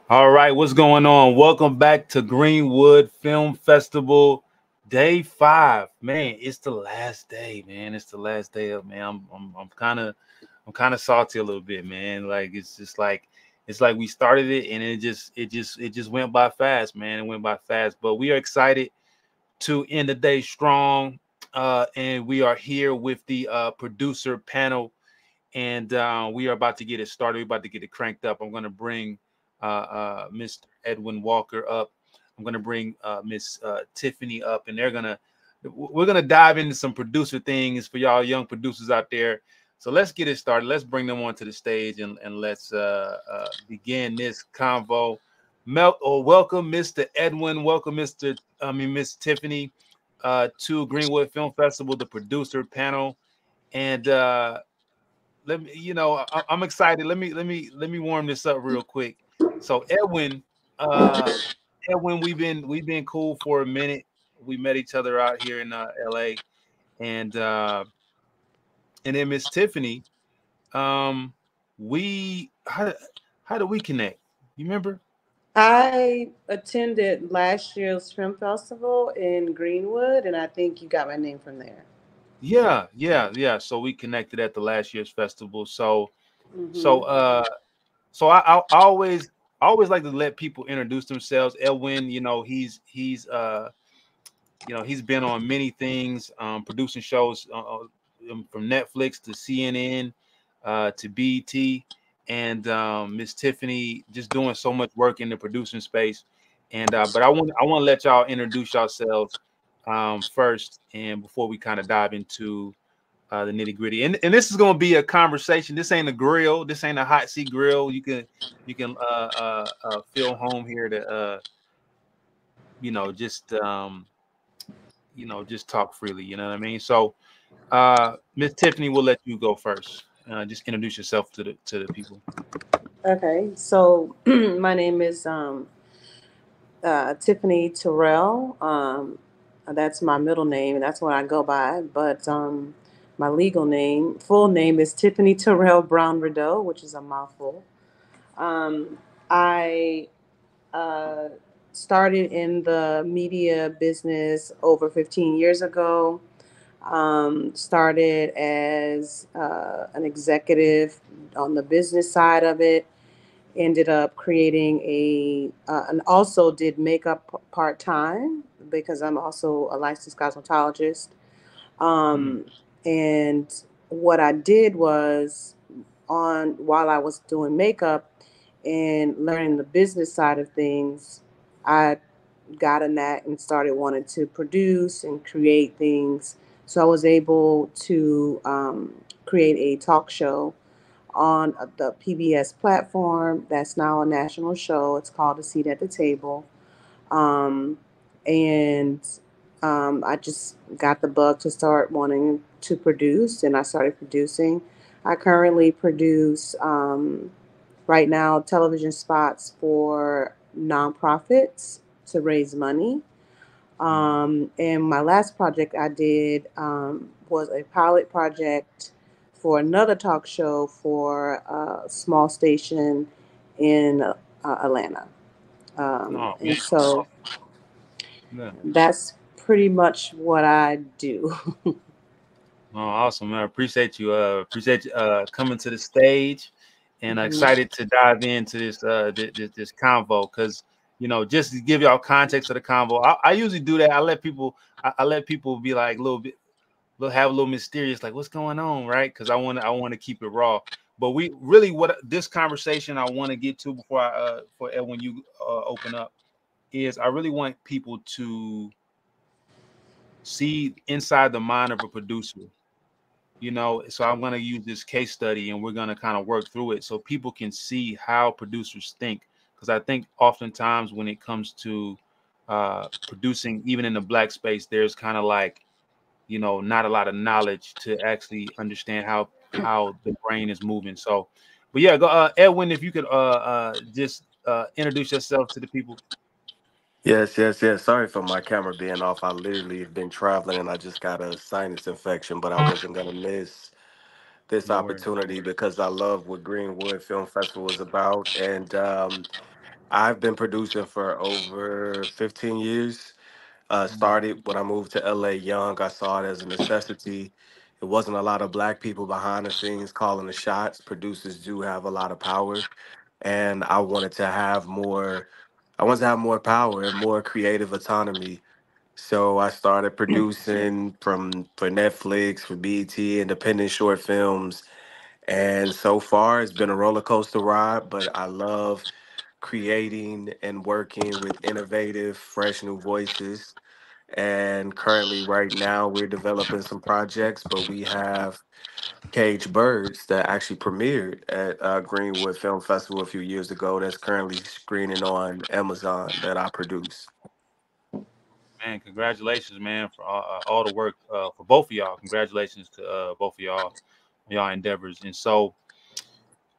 All right, what's going on? Welcome back to Greenwood Film Festival, day 5. Man, it's the last day, man. It's the last day of man. I'm kind of salty a little bit, man. Like it's like we started it and it just went by fast, man. It went by fast, but we are excited to end the day strong. And we are here with the producer panel, and we are about to get it started. We're about to get it cranked up. I'm going to bring Mr. Edwin Walker up. I'm going to bring Miss Tiffany up, and we're gonna dive into some producer things for y'all young producers out there. So let's get it started. Let's bring them onto the stage and let's begin this convo. Welcome, Mr. Edwin. Welcome, Miss Tiffany, to Greenwood Film Festival, the producer panel, and let me I'm excited. Let me warm this up real quick. So uh Edwin, we've been cool for a minute. We met each other out here in LA, and then Miss Tiffany, um we how do we connect? You remember? I attended last year's film festival in Greenwood, and I think you got my name from there. Yeah. So we connected at the last year's festival. So hmm so I always like to let people introduce themselves. Edwin, he's been on many things, producing shows from Netflix to CNN, to BET, and Miss Tiffany just doing so much work in the producing space. And but I want to let y'all introduce yourselves first, and before we kind of dive into the nitty gritty. And this is gonna be a conversation. This ain't a grill. This ain't a hot seat grill. You can feel home here to you know just um just talk freely. You know what I mean? So Miss Tiffany, we'll let you go first. Just introduce yourself to the people. Okay, so my name is Tiffany Terrell. That's my middle name, and that's what I go by. But my legal name, full name, is Tiffany Terrell Brown Rideau, which is a mouthful. I uh, started in the media business over 15 years ago. Started as an executive on the business side of it. Ended up creating and also did makeup part time because I'm also a licensed cosmetologist. Mhm. Um, and what I did was on while I was doing makeup and learning the business side of things, I got a knack and started wanting to produce and create things. So I was able to create a talk show on the PBS platform that's now a national show. It's called A Seat at the Table. Um, and I just got the bug to start wanting to produce, and I started producing. I currently produce right now television spots for nonprofits to raise money. Mhm. And my last project I did was a pilot project for another talk show for a small station in Atlanta. Oh And man, so yeah. that's pretty much what I do. Oh, awesome, man. Appreciate you coming to the stage, and Mhm. excited to dive into this convo, because just to give y'all context of the convo. I usually do that. I let people be like a little bit, have a little mysterious, like what's going on, right? Because I want to keep it raw. But we really, what this conversation I want to get to before for when you open up, is I really want people to see inside the mind of a producer. So I'm going to use this case study, and we're going to kind of work through it so people can see how producers think. Because I think oftentimes when it comes to producing, even in the black space, there's kind of like, not a lot of knowledge to actually understand how the brain is moving. So, but yeah, go, Edwin, if you could just introduce yourself to the people. Yes. Sorry for my camera being off. I literally have been traveling and I just got a sinus infection, but I wasn't gonna miss this No worries. opportunity because I love what Greenwood Film Festival is about. And I've been producing for over 15 years. Started when I moved to LA young. I saw it as a necessity. It wasn't a lot of black people behind the scenes calling the shots. Producers do have a lot of power, and I wanted to have more. I wanted to have more power and more creative autonomy. So I started producing from for Netflix, for BET, independent short films, and so far it's been a roller coaster ride. But I love creating and working with innovative, fresh new voices. And currently, right now, we're developing some projects, but we have Cage Birds that actually premiered at Greenwood Film Festival a few years ago. That's currently screening on Amazon that I produce. Man, congratulations, man, for all the work for both of y'all. Congratulations to both of y'all endeavors. And so,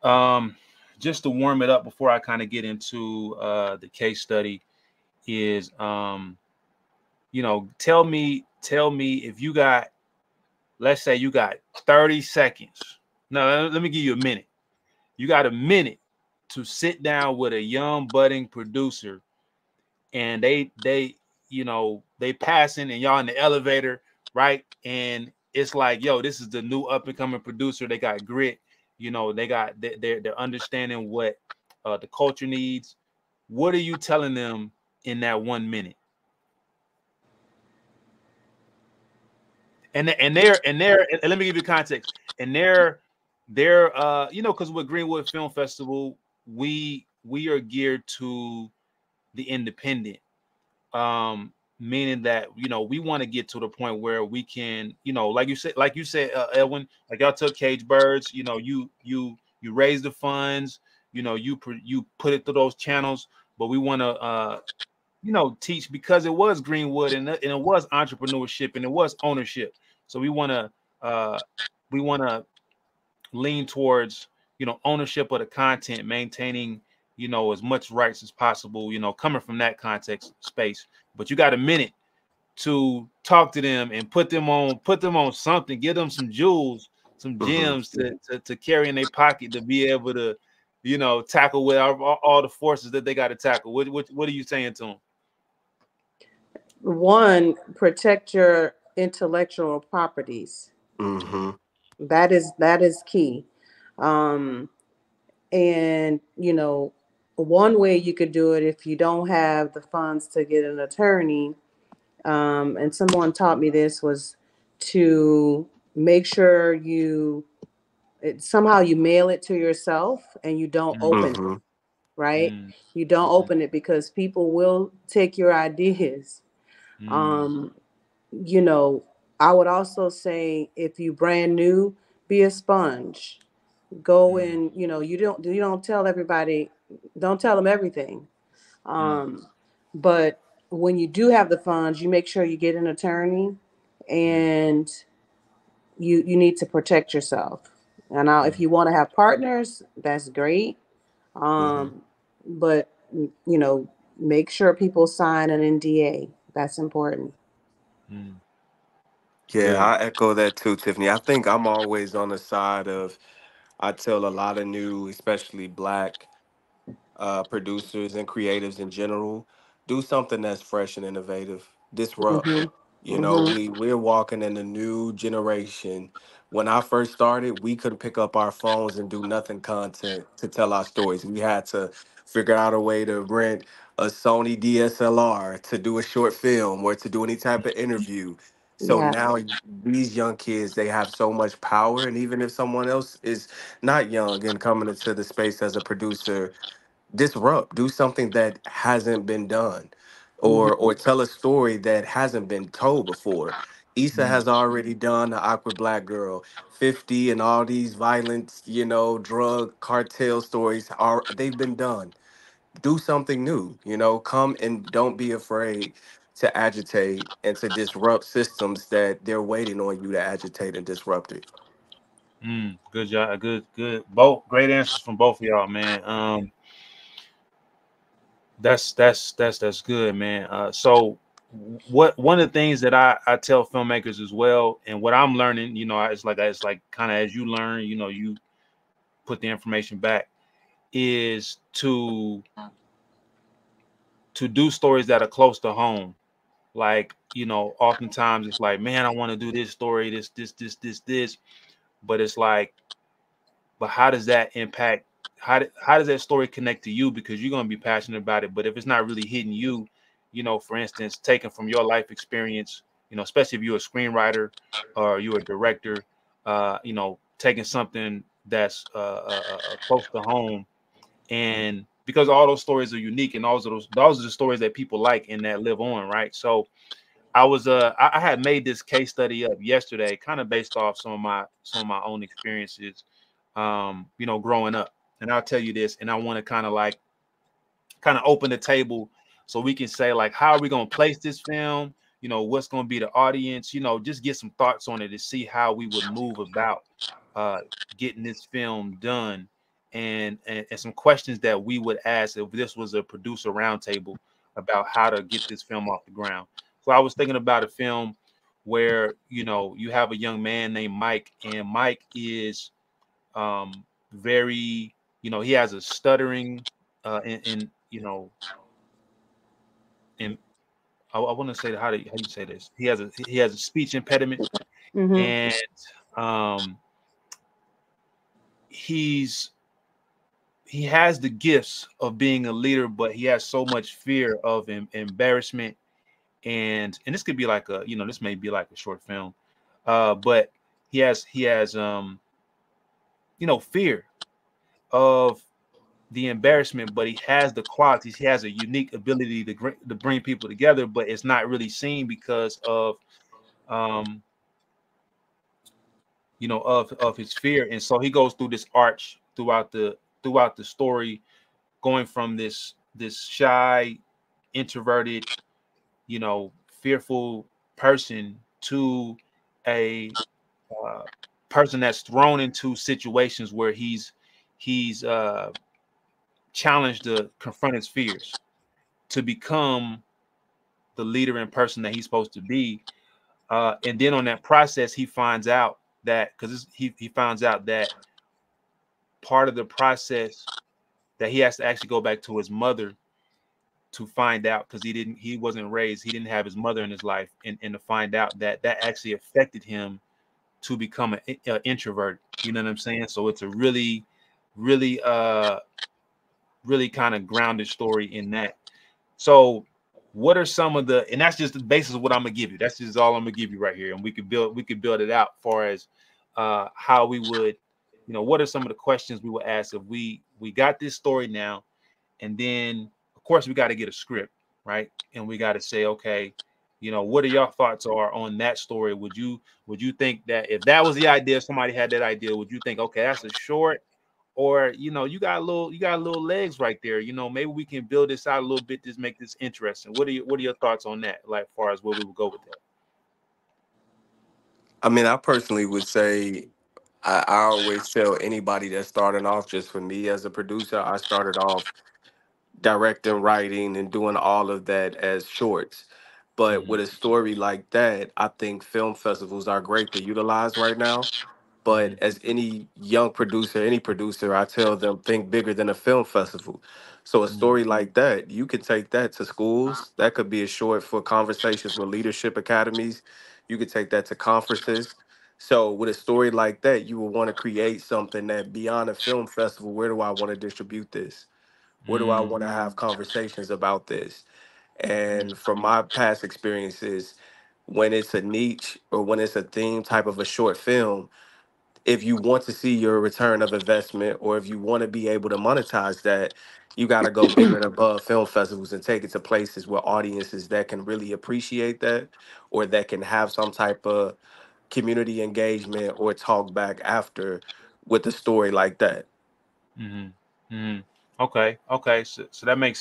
um, just to warm it up before I kind of get into the case study, is tell me if you got, let's say you got 30 seconds. No, let me give you a minute. You got a minute to sit down with a young budding producer, and they passing, and y'all in the elevator, right? And it's like, yo, this is the new up and coming producer. They got grit, they're understanding what the culture needs. What are you telling them in that 1 minute? And let me give you context. And they're because with Greenwood Film Festival, we are geared to the independent, meaning that we want to get to the point where we can, like you said, Edwin, like y'all took Cage Birds, you raise the funds, you put it through those channels, but we want to teach, because it was Greenwood, and it was entrepreneurship, and it was ownership. So uh we want to lean towards ownership of the content, maintaining as much rights as possible, coming from that context space. But you got a minute to talk to them and put them on something, give them some jewels, some Hmm. gems to carry in their pocket, to be able to tackle with all the forces that they got to tackle. What are you saying to them? One, protect your intellectual properties. Hmm. That is key. Um, and one way you could do it, if you don't have the funds to get an attorney, and someone taught me this, was to make sure somehow you mail it to yourself and you don't Mm, open it, Hmm. right? mm, You don't mhm, open it because people will take your ideas. mm, Um, you know, I would also say, if you brand new, be a sponge. Go mm, and you don't tell everybody, don't tell them everything. mm, Um, but when you do have the funds, you make sure you get an attorney, mm, and you need to protect yourself. And now, if mm, you want to have partners, that's great. Hmm. But make sure people sign an NDA. That's important. mm. Yeah, Good. I echo that too, Tiffany. I think I'm always on the side of, I tell a lot of new, especially black producers and creatives in general, do something that's fresh and innovative. Disrupt. Mhm. You know, Mhm. we're walking in a new generation. When I first started, we couldn't pick up our phones and do nothing content to tell our stories. We had to figure out a way to rent a Sony DSLR to do a short film or to do any type of interview. So Yeah. now these young kids, they have so much power. And even if someone else is not young and coming into the space as a producer, disrupt, do something that hasn't been done, or Mhm. tell a story that hasn't been told before. Issa Mm, has already done the awkward black girl, 50, and all these violent, drug cartel stories are, they've been done. Do something new, come and don't be afraid to agitate and to disrupt systems that they're waiting on you to agitate and disrupt it. good job. Good. Both great answers from both of y'all, man. That's good, man. So what one of the things that I tell filmmakers as well, and what I'm learning, it's like kind of as you learn, you put the information back, is to to do stories that are close to home. Like, oftentimes it's like, man, I want to do this story, this, but it's like, but how does that impact? How does that story connect to you? Because you're gonna be passionate about it, but if it's not really hitting you, for instance, taken from your life experience, especially if you're a screenwriter or you're a director, taking something that's close to home, and because all those stories are unique, and those are the stories that people like and that live on, right? So I had made this case study up yesterday, kind of based off some of my own experiences, growing up. And I'll tell you this, and I want to kind of open the table so we can say, like, how are we going to place this film? What's going to be the audience? Just get some thoughts on it to see how we would move about uh, getting this film done, and some questions that we would ask if this was a producer roundtable about how to get this film off the ground. So I was thinking about a film where you have a young man named Mike, and Mike is very, he has a stuttering in in I want to say, how do you say this? He has a speech impediment, Mm-hmm. and um he's he has the gifts of being a leader, but he has so much fear of embarrassment, and this could be like this may be like a short film, but he has fear of the embarrassment, but he has the qualities. He has a unique ability to bring people together, but it's not really seen because of um of his fear. And so he goes through this arch throughout the story, going from this shy, introverted, fearful person to a uh, person that's thrown into situations where he's challenged to confront his fears, to become the leader and person that he's supposed to be. And then on that process, he finds out that, because he finds out that part of the process, that he has to actually go back to his mother to find out, because he didn't have his mother in his life, and to find out that that actually affected him to become an introvert. You know what I'm saying? So it's a really, really, really kind of grounded story in that. So what are some of the, and that's just the basis of what I'm gonna give you. That's just all I'm gonna give you right here. And we could build it out far as how we would, what are some of the questions we would ask if we got this story now, and then of course we got to get a script, right? And we got to say, okay, what are your thoughts are on that story? Would you think that if that was the idea, if somebody had that idea, would you think, okay, that's a short, or you got little legs right there, maybe we can build this out a little bit, just make this interesting. What are your thoughts on that, like far as where we would go with that? I mean, I personally would say I always tell anybody that's starting off, just for me as a producer, I started off directing, writing, and doing all of that as shorts. But Mm-hmm. with a story like that, I think film festivals are great to utilize right now. But Mm-hmm. as any young producer, any producer, I tell them think bigger than a film festival. So a Mm-hmm. story like that, you could take that to schools. That could be a short for conversations with leadership academies. You could take that to conferences. So with a story like that, you will want to create something that beyond a film festival, where do I want to distribute this? Where do I Mm-hmm. want to have conversations about this? And from my past experiences, when it's a niche or when it's a theme type of a short film, if you want to see your return of investment or if you want to be able to monetize that, you got to go bigger and above film festivals and take it to places where audiences that can really appreciate that or that can have some type of community engagement or talk back after with a story like that. Mm-hmm. Mm-hmm. Okay, so that makes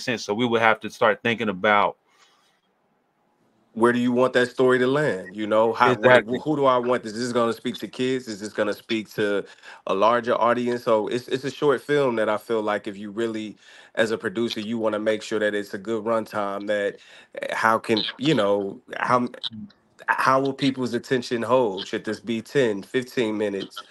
sense. So we would have to start thinking about Where do you want that story to land? You know, exactly. who do I want this? Is this going to speak to kids? Is this going to speak to a larger audience? So it's a short film that I feel like if you really, as a producer, you want to make sure that it's a good runtime. That how can how will people's attention hold? Should this be 10, 15 minutes?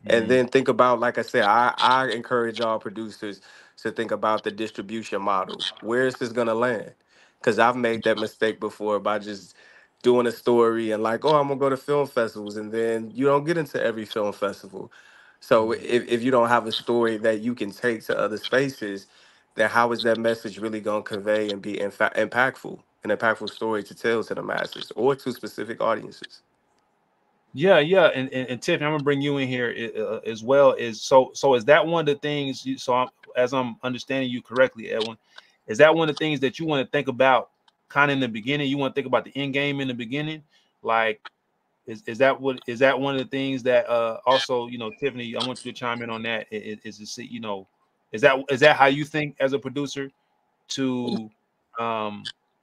And Mm-hmm. then think about, like I said, I encourage all producers to think about the distribution model. Where is this gonna land? Because I've made that mistake before by just doing a story and like, oh, I'm gonna go to film festivals, and then you don't get into every film festival. So Mhm. if you don't have a story that you can take to other spaces, then how is that message really gonna convey and be impactful, an impactful story to tell to the masses or to specific audiences? Yeah, yeah, and Tiffany, I'm gonna bring you in here as well. So is that one of the things? As I'm understanding you correctly, Edwin, is that one of the things that you want to think about, kind of in the beginning? You want to think about the end game in the beginning, like is that one of the things that also Tiffany, I want you to chime in on that. Is to see is that how you think as a producer to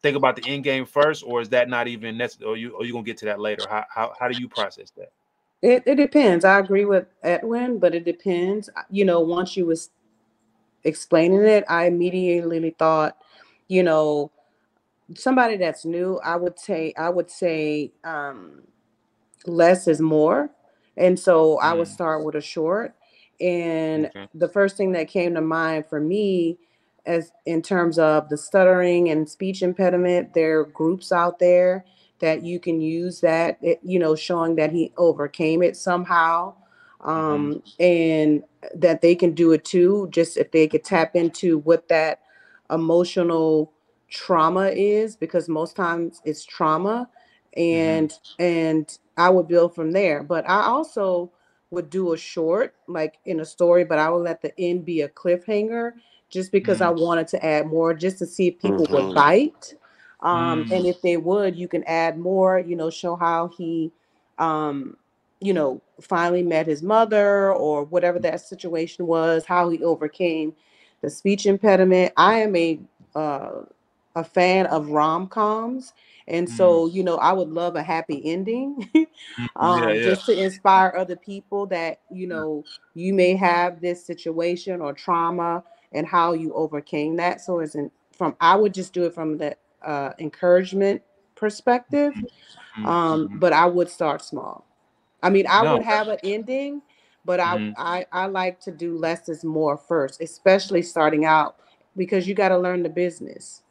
think about the end game first, or is that not even necessary? Or you gonna get to that later? How do you process that? It depends. I agree with Edwin, but it depends. Once you was explaining it, I immediately thought, you know, somebody that's new, I would say less is more. And so I would Mm, start with a short. And okay. the first thing that came to mind for me, as in terms of the stuttering and speech impediment, there are groups out there that you can use that, showing that he overcame it somehow. Mm-hmm. And that they can do it too, just if they could tap into what that emotional trauma is, because most times it's trauma. Mm-hmm. And I would build from there. But I also would do a short, like in a story, but I would let the end be a cliffhanger, just because I Mm, wanted to add more, just to see if people would Hmm. bite. And mm, if they would, you can add more, show how he, finally met his mother, or whatever that situation was, how he overcame the speech impediment. I am uh, a fan of rom-coms, and mm, so I would love a happy ending. mm, yeah, yeah. Just to inspire other people that you may have this situation or trauma, and how you overcame that. So it's from I would just do it from the encouragement perspective. Mm, mm, But I would start small. I mean, I no. would have an ending, but I Mm, I, I like to do less is more first, especially starting out, because you got to learn the business.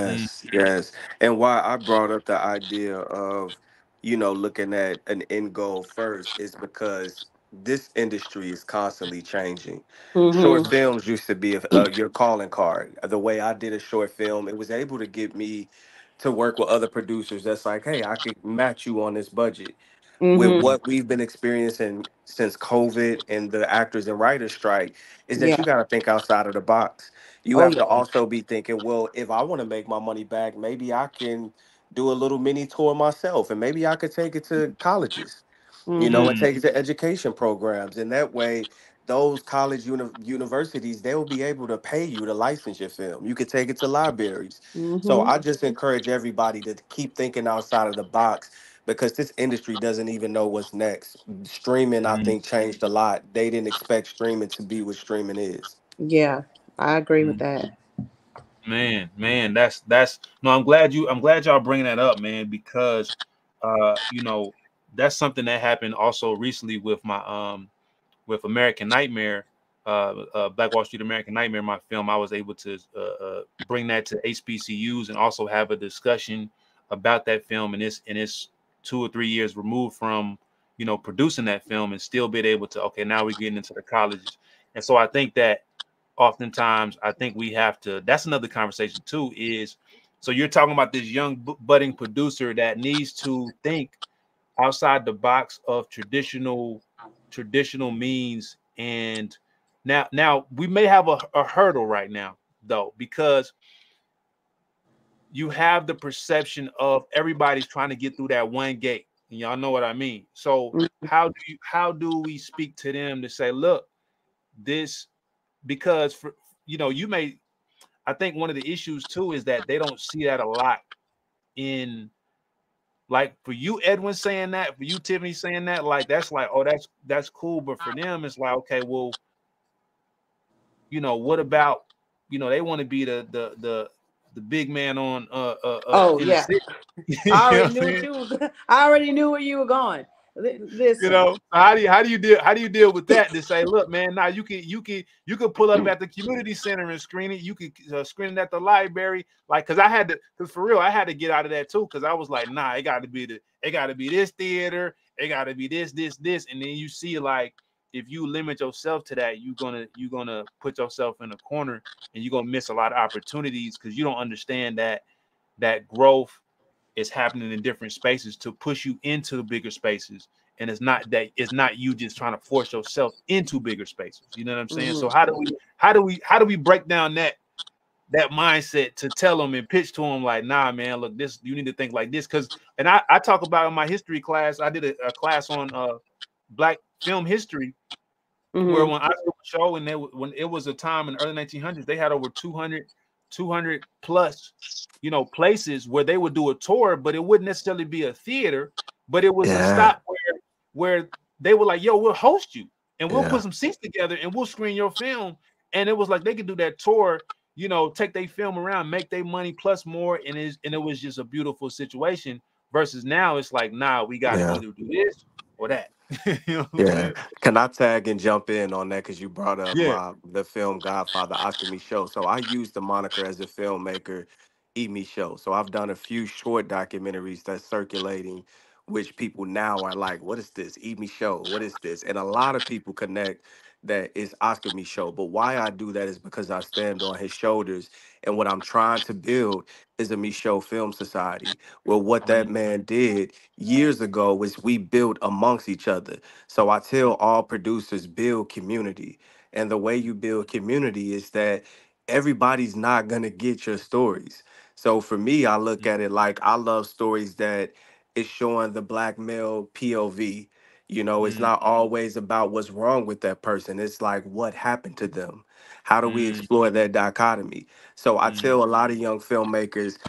mm, Yes, yes. And why I brought up the idea of, looking at an end goal first is because this industry is constantly changing. Short Mm-hmm. films used to be your calling card. The way I did a short film, it was able to get me to work with other producers that's like, hey, I could match you on this budget. With Mm-hmm. what we've been experiencing since COVID and the actors and writers strike, is that you Yeah. got to think outside of the box. You Oh have to yeah. also be thinking, well, if I want to make my money back, maybe I can do a little mini tour myself, and maybe I could take it to colleges, and Mm-hmm. mm, take it to education programs. And that way, those college universities, they will be able to pay you to license your film. You could take it to libraries. So Mm-hmm. I just encourage everybody to keep thinking outside of the box, because this industry doesn't even know what's next. Streaming, I mm, think, changed a lot. They didn't expect streaming to be what streaming is. Yeah, I agree with mm. that. Man, that's no. I'm glad y'all bringing that up, man, because that's something that happened also recently with my with American Nightmare, Black Wall Street American Nightmare, my film. I was able to bring that to HBCUs and also have a discussion about that film, and it's 2 or 3 years removed from producing that film, and still being able to, okay, now we're getting into the colleges. And so I think that oftentimes I think we have to, that's another conversation too, is so you're talking about this young budding producer that needs to think outside the box of traditional means. And now we may have a hurdle right now, though, because you have the perception of everybody's trying to get through that one gate, and y'all know what I mean. So how do we speak to them to say, look, this, because for you may, I think one of the issues too is that they don't see that a lot in, like, for you, Edwin, saying that, for you, Tiffany, saying that, like, that's like, oh, that's cool. But for them, it's like, okay, well, what about, they want to be the big man on Oh in the yeah. city. You I know what already I'm knew what saying? you was I already knew where you were going. You Listen. know, how do you deal with that? To say, look, man, now you could pull up at the community center and screen it. You could screen it at the library, like because I had to, because for real, I had to get out of that too, because I was like, nah, it got to be this theater, it got to be this, and then you see like if you limit yourself to that, you're gonna put yourself in a corner, and you're gonna miss a lot of opportunities because you don't understand that growth is happening in different spaces to push you into the bigger spaces. And it's not you just trying to force yourself into bigger spaces. You know what I'm saying? So Hmm. how do we break down that mindset to tell them and pitch to them like, nah, man, look, this you need to think like this. Cause and I talk about in my history class, I did a class on black film history where Hmm. when Oscar would show and when it was a time in the early 1900s, they had over 200 plus, places where they would do a tour, but it wouldn't necessarily be a theater, but it was a Yeah, stop where they were like, yo, we'll host you and we'll put yeah, some seats together and we'll screen your film. And it was like they could do that tour, take their film around, make their money plus more, and it was just a beautiful situation. Versus now, it's like, nah, we got to yeah. either do this or that. You know what I'm Yeah. saying? Can I tag and jump in on that? Because you brought up Yeah. the film Godfather, Oscar Micheaux. So I use the moniker as a filmmaker, E. Micheaux. So I've done a few short documentaries that's circulating, which people now are like, what is this? E. Micheaux, what is this? And a lot of people connect that it's Oscar Micheaux. But why I do that is because I stand on his shoulders. And what I'm trying to build is a Micheaux Film Society. Well, what that Mm, man did years ago was we built amongst each other. So I tell all producers build community. And the way you build community is that everybody's not going to get your stories. So for me, I look mm, at it like I love stories that is showing the black male POV. It's mm, not always about what's wrong with that person. It's like what happened to them. How do we mm, explore that dichotomy? So I mm, tell a lot of young filmmakers,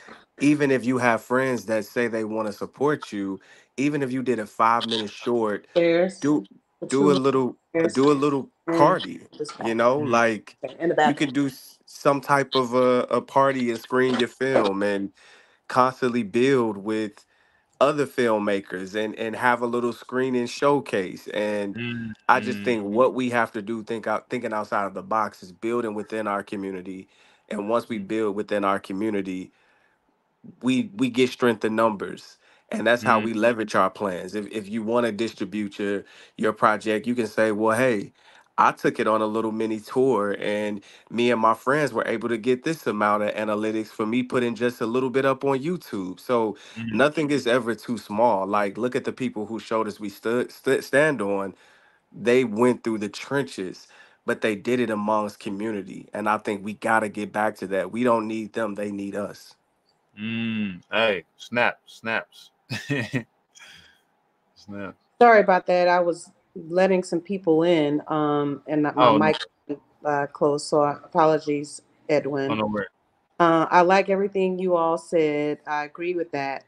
even if you have friends that say they want to support you, even if you did a 5 minute short, Chairs. do The do a two little chairs. do a little And party, this back. mm, like Okay, in the you bathroom. could do some type of a party and screen your film and constantly build with other filmmakers and have a little screening showcase. And mm, I just mm, think what we have to do, thinking outside of the box, is building within our community. And once we mm, build within our community, we get strength in numbers, and that's how mm, we leverage our plans. If you want to distribute your project, you can say, well, hey, I took it on a little mini tour and me and my friends were able to get this amount of analytics for me putting just a little bit up on YouTube. So mm, nothing is ever too small. Like, look at the people who showed us we stand on. They went through the trenches, but they did it amongst community, and I think we got to get back to that. We don't need them, they need us. Hey, snaps. Snap. Sorry about that. I was letting some people in, and my Oh no, mic closed. So apologies, oh Edwin. no, worry. I like everything you all said. I agree with that.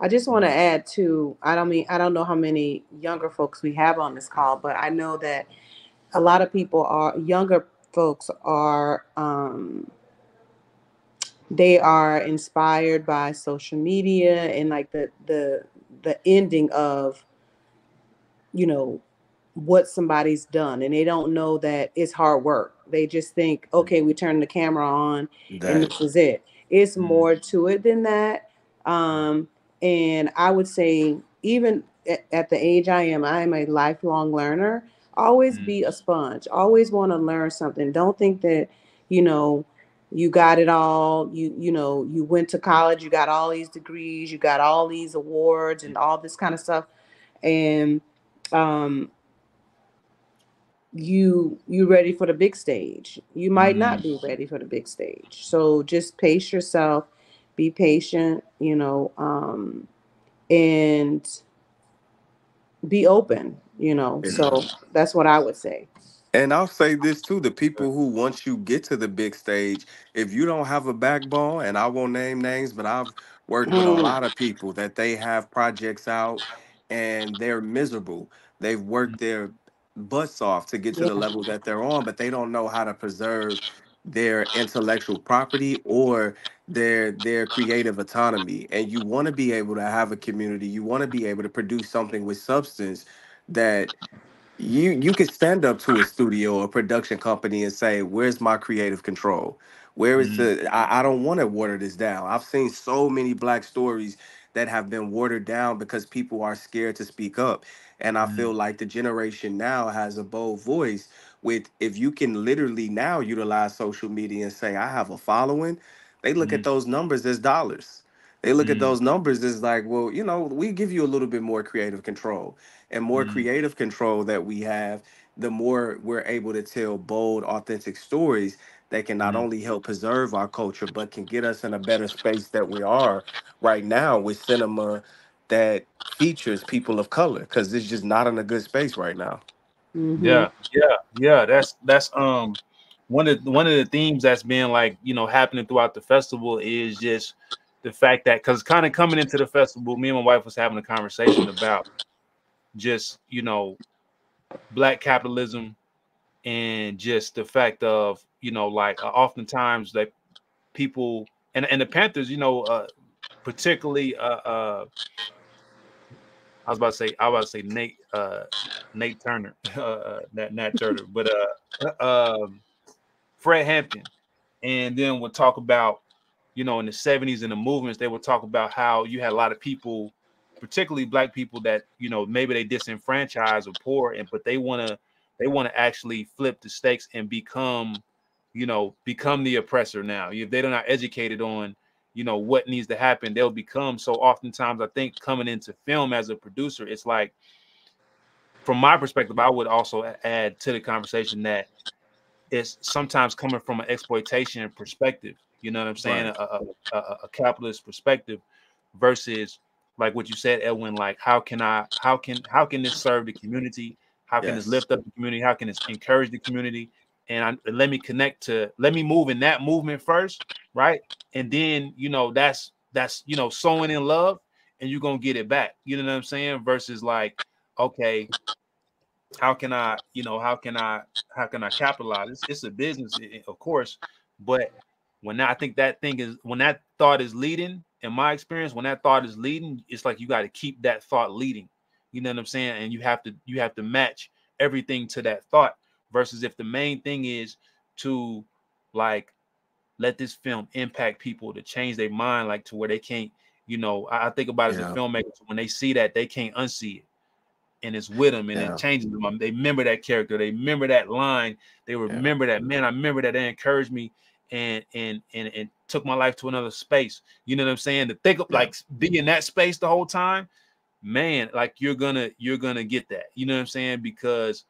I just want to Mm, add too. I don't know how many younger folks we have on this call, but I know that a lot of people are younger folks are they are inspired by social media and like the ending of, you know, what somebody's done, and they don't know that it's hard work. They just think, okay, we turn the camera on and That this is it. It's mm, more to it than that. um and I would say, even at the age I am a lifelong learner. Always mm, be a sponge, always want to learn something. Don't think that, you know, you got it all. You went to college, you got all these degrees, you got all these awards and all this kind of stuff. And um you ready for the big stage. You might mm, not be ready for the big stage, so just pace yourself, be patient, and be open, so that's what I would say. And I'll say this too, the people who once you get to the big stage, if you don't have a backbone, and I won't name names, but I've worked with a Mm, lot of people that they have projects out and they're miserable. They've mm, worked their butts off to get to the yeah. level that they're on, but they don't know how to preserve their intellectual property or their creative autonomy. And you want to be able to have a community. You want to be able to produce something with substance that you could stand up to a studio or production company and say, where's my creative control? Where is Mm, the I don't want to water this down. I've seen so many black stories that have been watered down because people are scared to speak up. And I mm, feel like the generation now has a bold voice with, if you can literally now utilize social media and say, I have a following, they look at mm, those numbers as dollars. They look at mm, those numbers as like, well, we give you a little bit more creative control, and more mm, creative control that we have, the more we're able to tell bold, authentic stories that can not mm. only help preserve our culture, but can get us in a better space that we are right now with cinema that features people of color, because it's just not in a good space right now. Mm-hmm. Yeah, yeah. That's one of the themes that's been like, happening throughout the festival is just the fact that, because kind of coming into the festival, me and my wife was having a conversation about just black capitalism, and just the fact of like, oftentimes that people, and the Panthers, particularly I was about to say Nate Turner, Nat Turner, but Fred Hampton, and then we'll talk about, in the 70s and the movements, they would talk about how you had a lot of people, particularly black people, that, maybe they disenfranchised or poor, and but they want to actually flip the stakes and become the oppressor now. If they're not educated on, what needs to happen, they'll become. So oftentimes I think coming into film as a producer, it's like, from my perspective, I would also add to the conversation that it's sometimes coming from an exploitation perspective. You know what I'm saying? Right. A capitalist perspective versus, like what you said, Edwin. Like, how can this serve the community? How can this Yes. lift up the community? How can this encourage the community? And let me move in that movement first, right? And then that's sowing in love, and you're gonna get it back. You know what I'm saying? Versus like, okay, how can I, how can I capitalize? It's a business, of course, but I think when that thought is leading, in my experience, when that thought is leading, it's like you got to keep that thought leading. You know what I'm saying? And you have to match everything to that thought. Versus if the main thing is to, like, let this film impact people, to change their mind, like to where they can't, I think about it as a Yeah. filmmaker, when they see that, they can't unsee it, and it's with them, and it Yeah. changes them. They remember that character, they remember that line, they Yeah. remember that, man, I remember that they encouraged me, and took my life to another space. You know what I'm saying? To think of, Yeah. like, be in that space the whole time, man, like you're gonna get that. You know what I'm saying? Because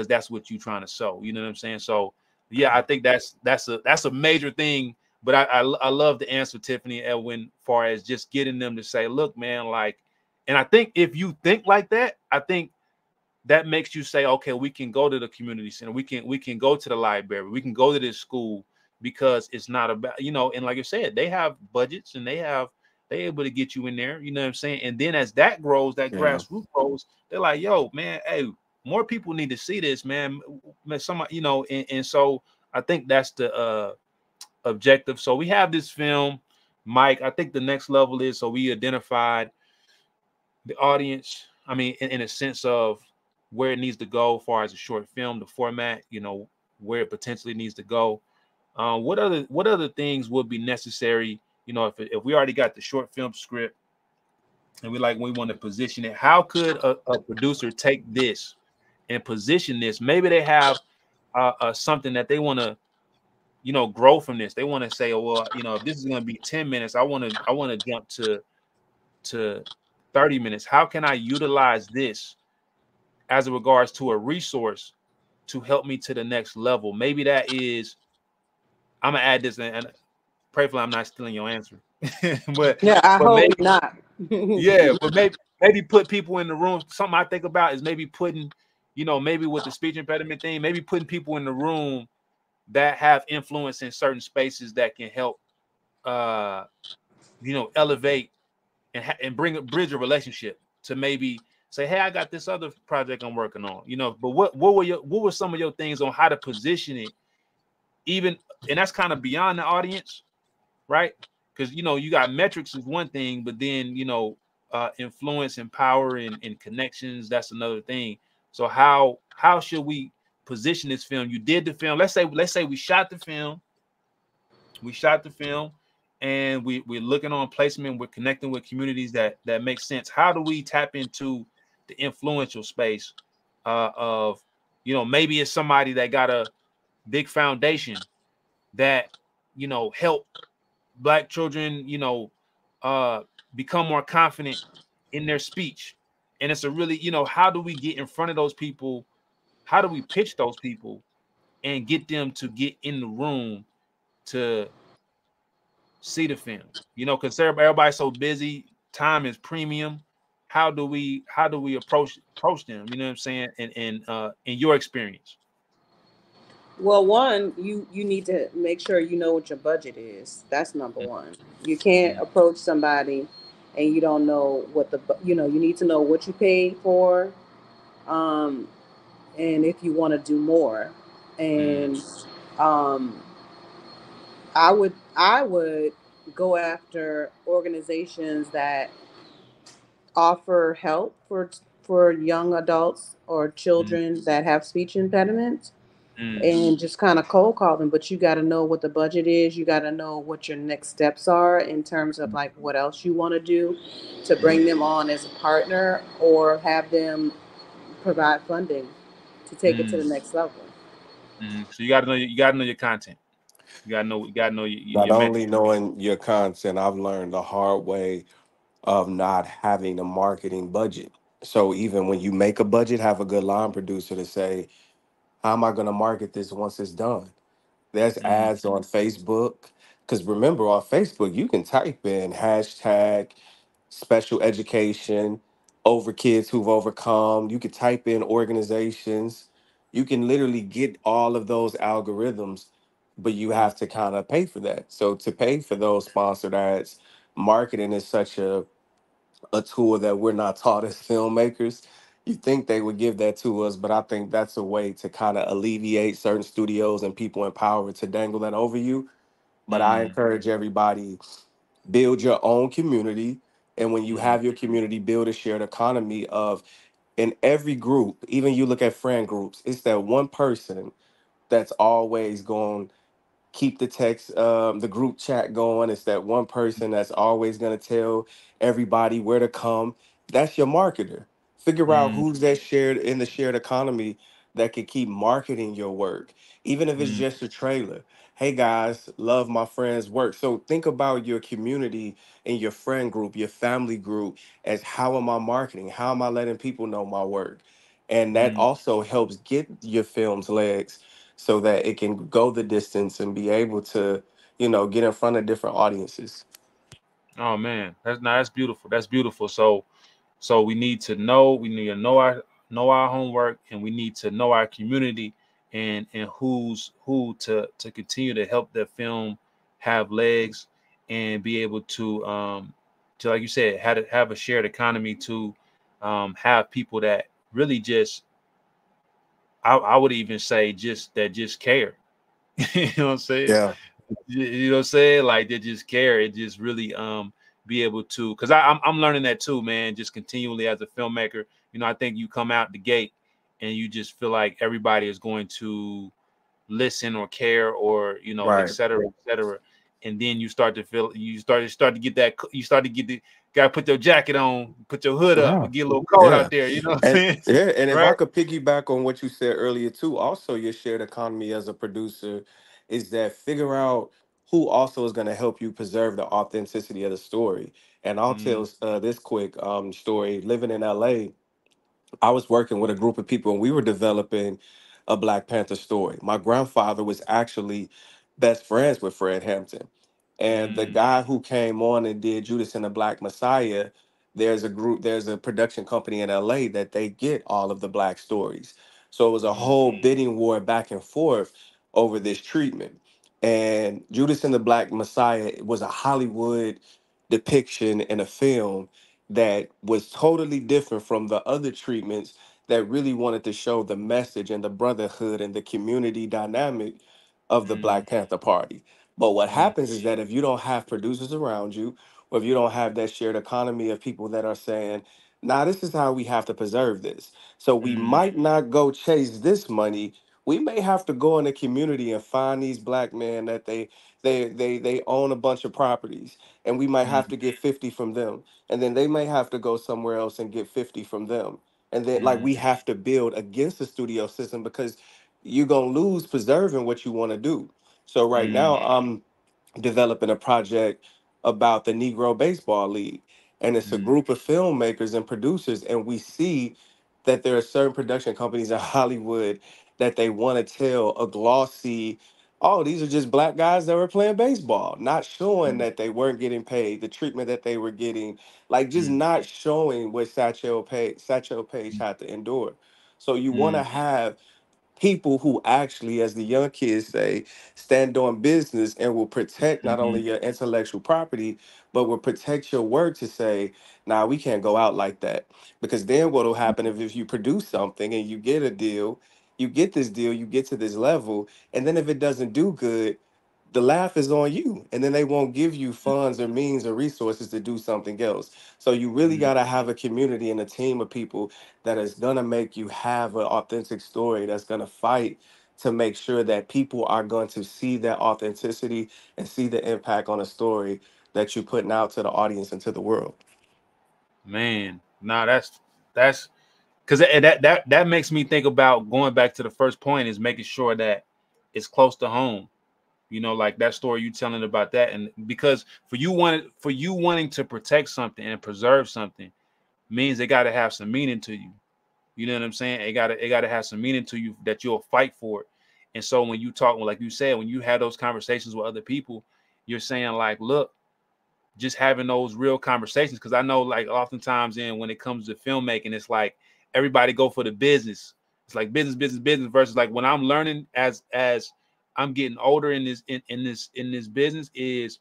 that's what you're trying to sow. You know what I'm saying? So yeah, I think that's a major thing. But I love the answer, Tiffany and Edwin, far as just getting them to say, look, man, like, and I think if you think like that, I think that makes you say, okay, we can go to the community center, we can go to the library, we can go to this school, because it's not about, and like I said, they have budgets, and they able to get you in there. You know what I'm saying? And then as that grows, that Yeah. grassroots grows, they're like, yo, man, hey, more people need to see this, man. Somebody, and so I think that's the objective. So we have this film, Mike. I think the next level is, so we identified the audience. I mean, in a sense of where it needs to go, as far as a short film, the format, where it potentially needs to go. What other things would be necessary? If we already got the short film script, and we want to position it, how could a producer take this and position this? Maybe they have something that they want to, grow from this. They want to say, oh, well, if this is going to be 10 minutes, I want to jump to 30 minutes. How can I utilize this as it regards to a resource to help me to the next level? Maybe that is, I'm gonna add this, and prayerfully I'm not stealing your answer. but Yeah, I but hope maybe, not. yeah, but maybe put people in the room. Something I think about is maybe putting, maybe with the speech impediment thing, maybe putting people in the room that have influence in certain spaces that can help elevate and bridge a relationship, to maybe say, hey, I got this other project I'm working on. But what were some of your things on how to position it even, and that's kind of beyond the audience, right? Because you got metrics is one thing, but then influence and power and connections, that's another thing. So how should we position this film? You did the film. Let's say we shot the film and we're looking on placement. We're connecting with communities that make sense. How do we tap into the influential space of maybe it's somebody that got a big foundation that help black children uh become more confident in their speech. And it's a really, how do we get in front of those people? How do we pitch those people and get them to get in the room to see the film? Because everybody's so busy, time is premium. How do we approach them? You know what I'm saying? And in your experience. Well, one, you need to make sure you know what your budget is. That's number one. You can't Mm-hmm. approach somebody and you don't know what you need to know what you paid for, um, and if you want to do more. Mm-hmm. And um, I would go after organizations that offer help for young adults or children that have speech impediments, Mm-hmm. and just kind of cold call them. But you got to know what the budget is. You got to know what your next steps are in terms of like what else you want to do to Mm-hmm. bring them on as a partner or have them provide funding to take it to the Mm-hmm. next level. So you gotta know your content. You gotta know Not your only metrics. knowing your content, I've learned the hard way of not having a marketing budget. So even when you make a budget, have a good line producer to say, how am I going to market this once it's done? There's Mm, ads on Facebook. Because remember, on Facebook, you can type in hashtag special education over kids who've overcome. You could type in organizations. You can literally get all of those algorithms, but you mm, have to kind of pay for that. So to pay for those sponsored ads, marketing is such a tool that we're not taught as filmmakers. You think they would give that to us, but I think that's a way to kind of alleviate certain studios and people in power to dangle that over you. But I mm, encourage everybody, build your own community. And when you mm, have your community, build a shared economy of in every group, even you look at friend groups, it's that one person that's always going keep the text, the group chat going. It's that one person that's always going to tell everybody where to come. That's your marketer. Figure out mm, who's that shared in the shared economy that can keep marketing your work, even if it's mm, just a trailer. Hey guys, love my friend's work. So think about your community and your friend group, your family group as how am I marketing? How am I letting people know my work? And that mm. also helps get your film's legs so that it can go the distance and be able to, get in front of different audiences. Oh man, that's beautiful. That's beautiful. So we need to know our homework, and we need to know our community, and who's who to continue to help the film have legs and be able to, like you said, have a shared economy, to have people that really just, I would even say, just care. You know what I'm saying? Yeah, You know what I'm saying? Like, they just care. It just really be able to, because I'm learning that too, man. Just continually as a filmmaker, I think you come out the gate and you just feel like everybody is going to listen or care, or et right. cetera, et cetera. And then you start to feel, you start to get that, you start to get the, gotta put your jacket on, put your hood up, Yeah. and get a little cold Yeah. out there. You know what I'm And saying? yeah, and if I Right. could piggyback on what you said earlier too, also your shared economy as a producer is that figure out who also is going to help you preserve the authenticity of the story. And I'll Mm, tell this quick story. Living in LA, I was working with a group of people and we were developing a Black Panther story. My grandfather was actually best friends with Fred Hampton. And the mm, guy who came on and did Judas and the Black Messiah, there's a production company in LA that they get all of the Black stories. So it was a mm, whole bidding war back and forth over this treatment. And Judas and the Black Messiah was a Hollywood depiction in a film that was totally different from the other treatments that really wanted to show the message and the brotherhood and the community dynamic of the Mm, Black Panther Party. But what mm, happens is that if you don't have producers around you, or if you don't have that shared economy of people that are saying, nah, this is how we have to preserve this. So we mm, might not go chase this money. We may have to go in the community and find these black men that they own a bunch of properties, and we might mm, have to get 50 from them. And then they may have to go somewhere else and get 50 from them. And then like mm, we have to build against the studio system because you're gonna lose preserving what you want to do. So right mm, now I'm developing a project about the Negro Baseball League. And it's a mm, group of filmmakers and producers, and we see that there are certain production companies in Hollywood that they want to tell a glossy, oh, these are just black guys that were playing baseball, not showing mm, that they weren't getting paid, the treatment that they were getting, like just mm, not showing what Satchel Page had to endure. So you want to mm, have people who actually, as the young kids say, stand on business and will protect not only mm, your intellectual property, but will protect your word to say, nah, we can't go out like that. Because then what will happen if you produce something and you get a deal, you get this deal, you get to this level, and then if it doesn't do good, the laugh is on you. And then they won't give you funds or means or resources to do something else. So you really mm. got to have a community and a team of people that is going to make you have an authentic story that's going to fight to make sure that people are going to see that authenticity and see the impact on a story that you're putting out to the audience and to the world. Man, nah, that's because that makes me think about going back to the first point is making sure that it's close to home. You know, like that story you telling about that, and because for you wanting to protect something and preserve something means it got to have some meaning to you. You know what I'm saying? It got to have some meaning to you that you'll fight for it. And so when you talk, like you said, when you have those conversations with other people, you're saying like, look, just having those real conversations. Because I know, like, oftentimes in when it comes to filmmaking, it's like everybody go for the business. It's like business, business, business versus like when I'm learning as I'm getting older in this business is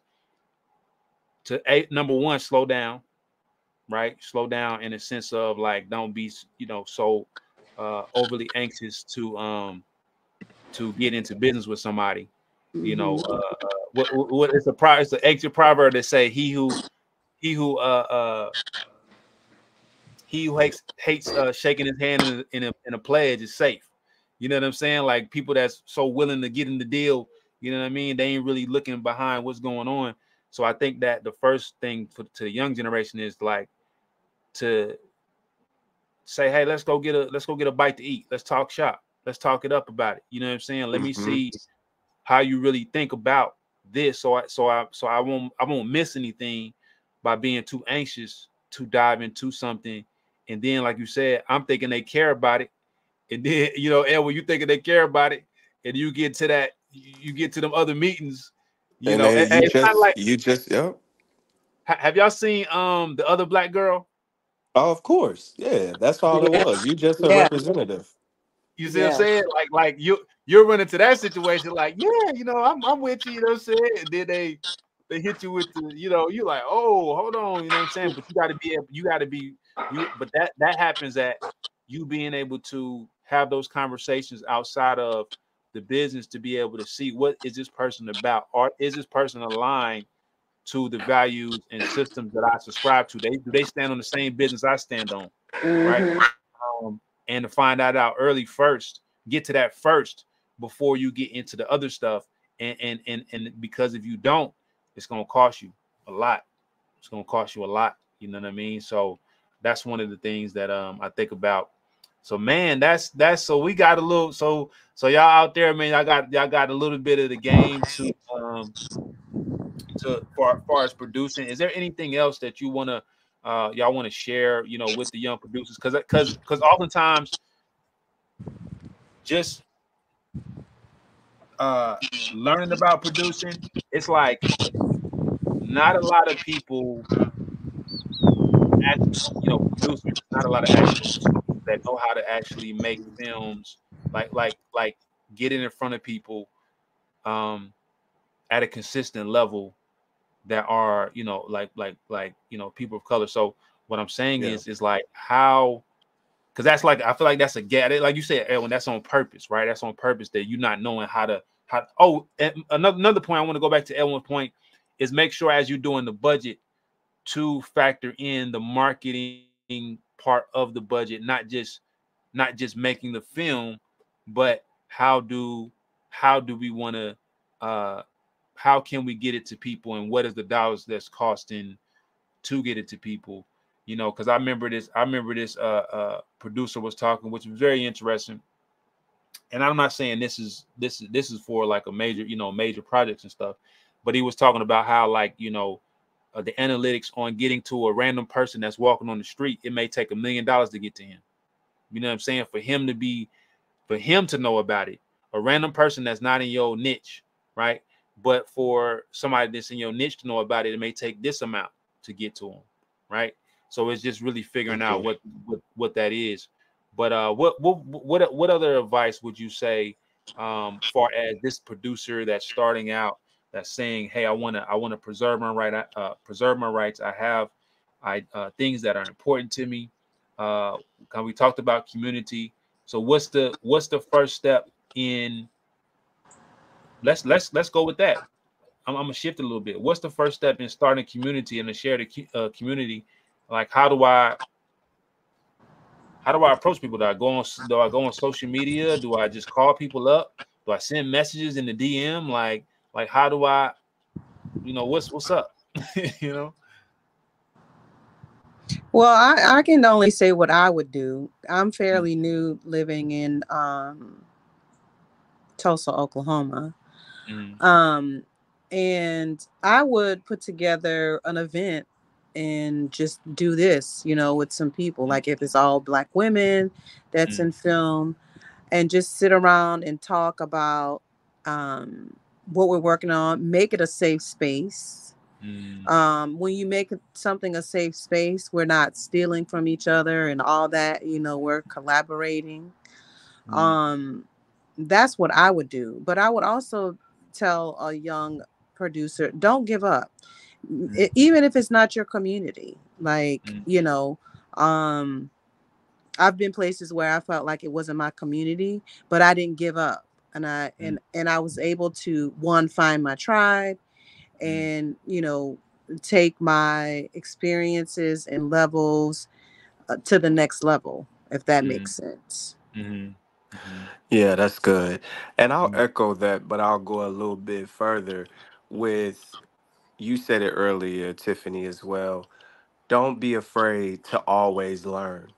to number one, slow down, right? Slow down in a sense of like don't be so overly anxious to get into business with somebody. You know, Mm-hmm. what it's an ancient proverb that say he who uh uh he who hates shaking his hand in a pledge is safe. You know what I'm saying? Like people that's so willing to get in the deal, you know what I mean? They ain't really looking behind what's going on. So I think that the first thing to the young generation is like to say, hey, let's go get a bite to eat. Let's talk shop. Let's talk it up about it. You know what I'm saying? Let me Hmm. see how you really think about this, so I won't miss anything by being too anxious to dive into something. And then, like you said, I'm thinking they care about it, and then and when you thinking they care about it, and you get to that, you get to them other meetings, And then and it's kind of like, yep. have y'all seen the other black girl? Oh, of course. Yeah, that's all it Yeah, was. You just a yeah, representative. You see what I'm yeah. saying? Like you're running to that situation, like, yeah, I'm with you, you know what I'm saying? And then they hit you with the, you like, oh, hold on, you know what I'm saying? But but that happens at you being able to have those conversations outside of the business to be able to see what is this person about, or is this person aligned to the values and systems that I subscribe to? Do they stand on the same business I stand on, right? Mm-hmm. And to find that out early first, get to that first before you get into the other stuff. And because if you don't, it's gonna cost you a lot. It's gonna cost you a lot. You know what I mean? So that's one of the things that I think about. So man, that's so we got a little so y'all out there, man, y'all got a little bit of the game to for far as producing. Is there anything else that you wanna y'all want to share, with the young producers? Because oftentimes just uh learning about producing, it's like not a lot of people actually, producers, not a lot of actual producers that know how to actually make films like get it in front of people um at a consistent level that are, people of color. So what I'm saying Yeah. is like how, because that's like, I feel like that's a gap, like you said, Edwin, that's on purpose, right? That's on purpose, that you're not knowing how to Another point I want to go back to Elwin's point is make sure as you're doing the budget to factor in the marketing part of the budget, not just making the film, but how do we want to uh how can we get it to people, and what is the dollars that's costing to get it to people? Because I remember this producer was talking, which was very interesting. And I'm not saying this is for like a major, major projects and stuff, but he was talking about how, like, the analytics on getting to a random person that's walking on the street, it may take $1 million to get to him. You know what I'm saying? For him to know about it, a random person that's not in your niche, right? But for somebody that's in your niche to know about it, it may take this amount to get to them, right? So it's just really figuring out Mhm. what that is. But what other advice would you say, far as this producer that's starting out, that's saying, hey, I wanna preserve my rights. I have things that are important to me. Uh, we talked about community. So what's the first step in? Let's go with that. I'm gonna shift a little bit. What's the first step in starting a community and a shared community? Like, how do I approach people? Do I go on social media? Do I just call people up? Do I send messages in the DM? Like how do I, what's up? you know? Well, I can only say what I would do. I'm Mm, fairly new living in Tulsa, Oklahoma. mm, Um, and I would put together an event and just do this, with some people. mm, Like if it's all Black women that's mm, in film, and just sit around and talk about um, what we're working on, make it a safe space. mm, When you make something a safe space, we're not stealing from each other and all that, we're collaborating. mm, um that's what I would do, but I would also tell a young producer, don't give up. mm, Even if it's not your community, like, mm, um I've been places where I felt like it wasn't my community, but I didn't give up, and I mm, and I was able to, one, find my tribe, mm, and take my experiences and levels to the next level, if that mm, makes sense. mm, mm, Yeah, that's good. And I'll mm, echo that, but I'll go a little bit further with, you said it earlier, Tiffany, as well. Don't be afraid to always learn.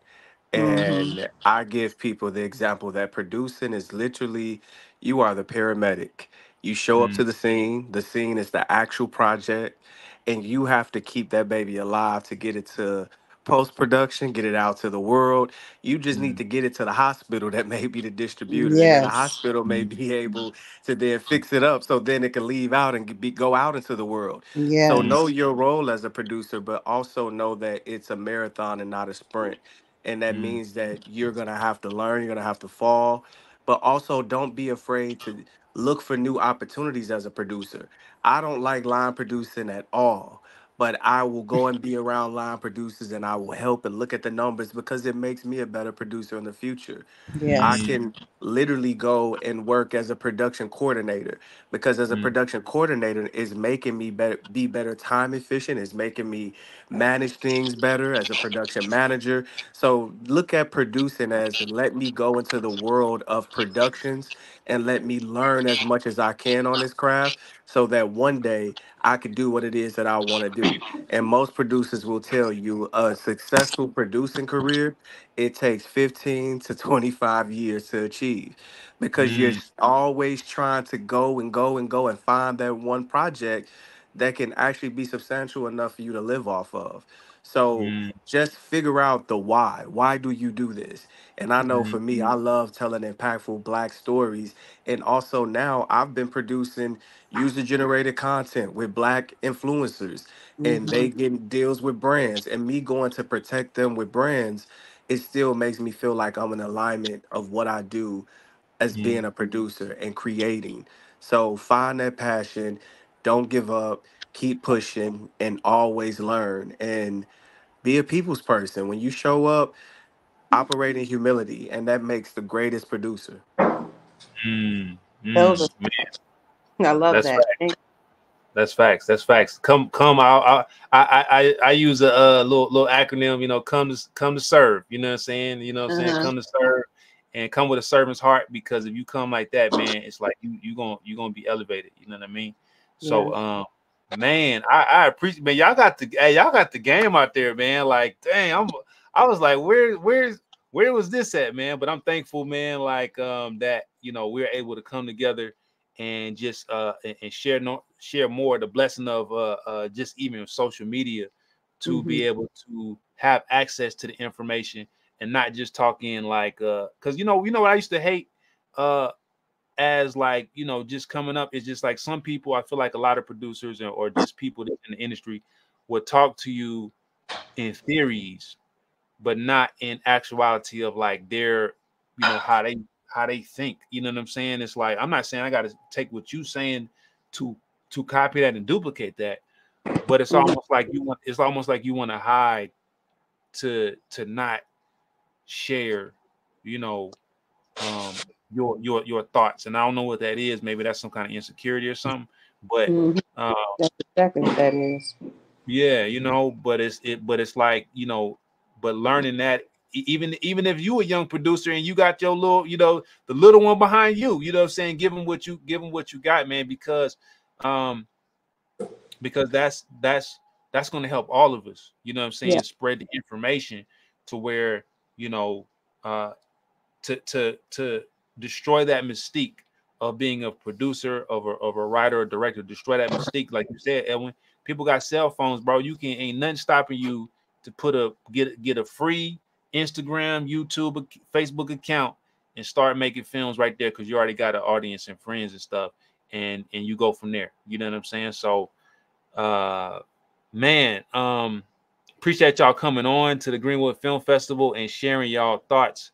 Hmm. And I give people the example that producing is literally, you are the paramedic. You show up mm, to the scene is the actual project, and you have to keep that baby alive to get it to post production, get it out to the world. You just need mm, to get it to the hospital that may be the distributor, and then the Yes. hospital may mm, be able to then fix it up so then it can leave out and go out into the world. So mm, know Yes. your role as a producer, but also know that it's a marathon and not a sprint, and that mm, means that you're going to have to learn, you're going to have to fall, but also don't be afraid to look for new opportunities as a producer. I don't like line producing at all, but I will go and be around line producers and I will help and look at the numbers because it makes me a better producer in the future. I Yes. mm, can literally go and work as a production coordinator, because as a mm, production coordinator is making me be better time efficient, is making me manage things better as a production manager. So look at producing as, let me go into the world of productions and let me learn as much as I can on this craft so that one day I could do what it is that I want to do. And most producers will tell you a successful producing career, it takes 15 to 25 years to achieve, because you're mm, always trying to go and go and go and find that one project that can actually be substantial enough for you to live off of. So mm, just figure out the why. Why do you do this? And I know mm, for me, I love telling impactful Black stories. And also now I've been producing user generated content with Black influencers, and Hmm. they getting deals with brands, and me going to protect them with brands, it still makes me feel like I'm in alignment of what I do as mm, being a producer and creating. So find that passion, don't give up, keep pushing, and always learn. And be a people's person. When you show up, operate in humility, and that makes the greatest producer. mm, Those are mm. I love That's that. That's facts. That's facts. Come. I use a little acronym. You know, come to serve. You know what I'm saying? You know what I'm saying? Come to serve, and come with a servant's heart. Because if you come like that, man, it's like you gonna be elevated. You know what I mean? So, man, I appreciate, man. Y'all got the game out there, man. Like, dang, I was like, where was this at, man? But I'm thankful, man. Like, that we're able to come together and just and share more the blessing of just even social media to be able to have access to the information and not just talking like because what I used to hate as like just coming up is just like some people. I feel like a lot of producers or just people in the industry would talk to you in theories but not in actuality of like their how they think. You know what I'm saying? It's like, I'm not saying I got to take what you saying to copy that and duplicate that, but it's almost like you want to hide to not share, your thoughts. And I don't know what that is. Maybe that's some kind of insecurity or something. But that's exactly what that is. Yeah, but it's like, but learning that even if you a young producer and you got your little, the little one behind you, you know what I'm saying, give them what you got, man, because that's going to help all of us, you know what I'm saying, spread the information to where, to destroy that mystique of being a producer, of a writer or director, destroy that mystique. Like you said, Edwin, people got cell phones, bro. Ain't nothing stopping you to get a free Instagram, YouTube, Facebook account and start making films right there, because you already got an audience and friends and stuff, and you go from there. You know what I'm saying? So man, appreciate y'all coming on to the Greenwood Film Festival and sharing y'all thoughts,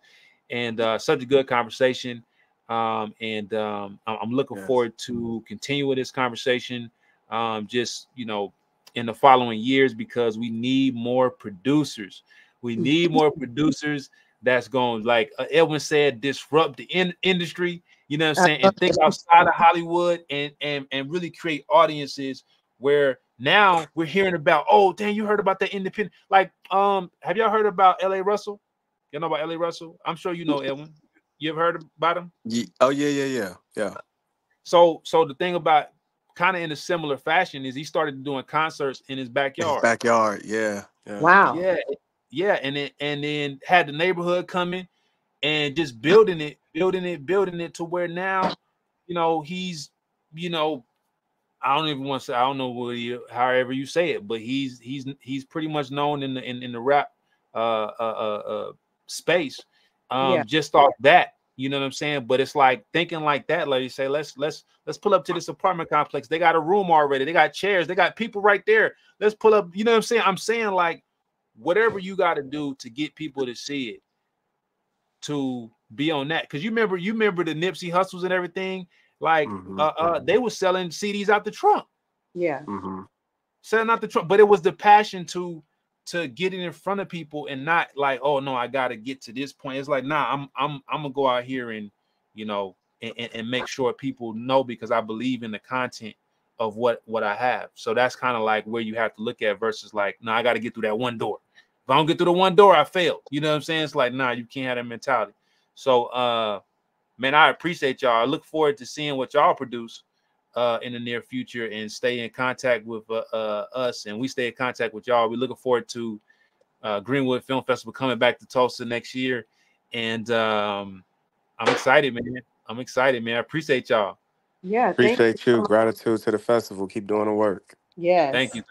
and such a good conversation. I'm looking forward to continuing this conversation, just in the following years, because we need more producers. We need more producers that's going, like Edwin said, disrupt the industry. You know what I'm saying? And think outside of Hollywood and really create audiences where now we're hearing about, oh, dang, you heard about that independent. Like, have y'all heard about L.A. Russell? You know about L.A. Russell? I'm sure you know Edwin. You ever heard about him? Oh, yeah. So the thing about, kind of in a similar fashion, is he started doing concerts in his backyard. Yeah. Wow. Yeah, and then had the neighborhood coming and just building it to where now, he's, I don't even want to say, I don't know what however you say it, but he's pretty much known in the rap space. Just off that, you know what I'm saying? But it's like thinking like that, like you say, let's pull up to this apartment complex. They got a room already, they got chairs, they got people right there. Let's pull up, you know what I'm saying? I'm saying, like, whatever you got to do to get people to see it, to be on that. Because you remember the Nipsey Hustles and everything, like they were selling CDs out the trunk. Selling out the trunk, but it was the passion to get it in front of people, and not like, oh no, I gotta get to this point. It's like, nah, I'm gonna go out here and and make sure people know, because I believe in the content of what I have. So that's kind of like where you have to look at, versus like, no, I got to get through that one door. If I don't get through the one door, I fail. You know what I'm saying? It's like, nah, you can't have that mentality. So man, I appreciate y'all. I look forward to seeing what y'all produce in the near future, and stay in contact with us, and we stay in contact with y'all. We're looking forward to Greenwood Film Festival coming back to Tulsa next year, and I'm excited, man. I appreciate y'all. Yeah, appreciate you. Gratitude to the festival. Keep doing the work. Yes. Thank you.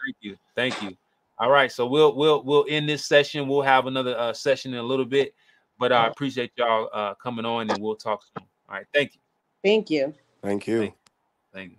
All right, so we'll end this session. We'll have another session in a little bit, but I appreciate y'all coming on, and we'll talk soon. All right, thank you. Thank you. Thank you. Thank you.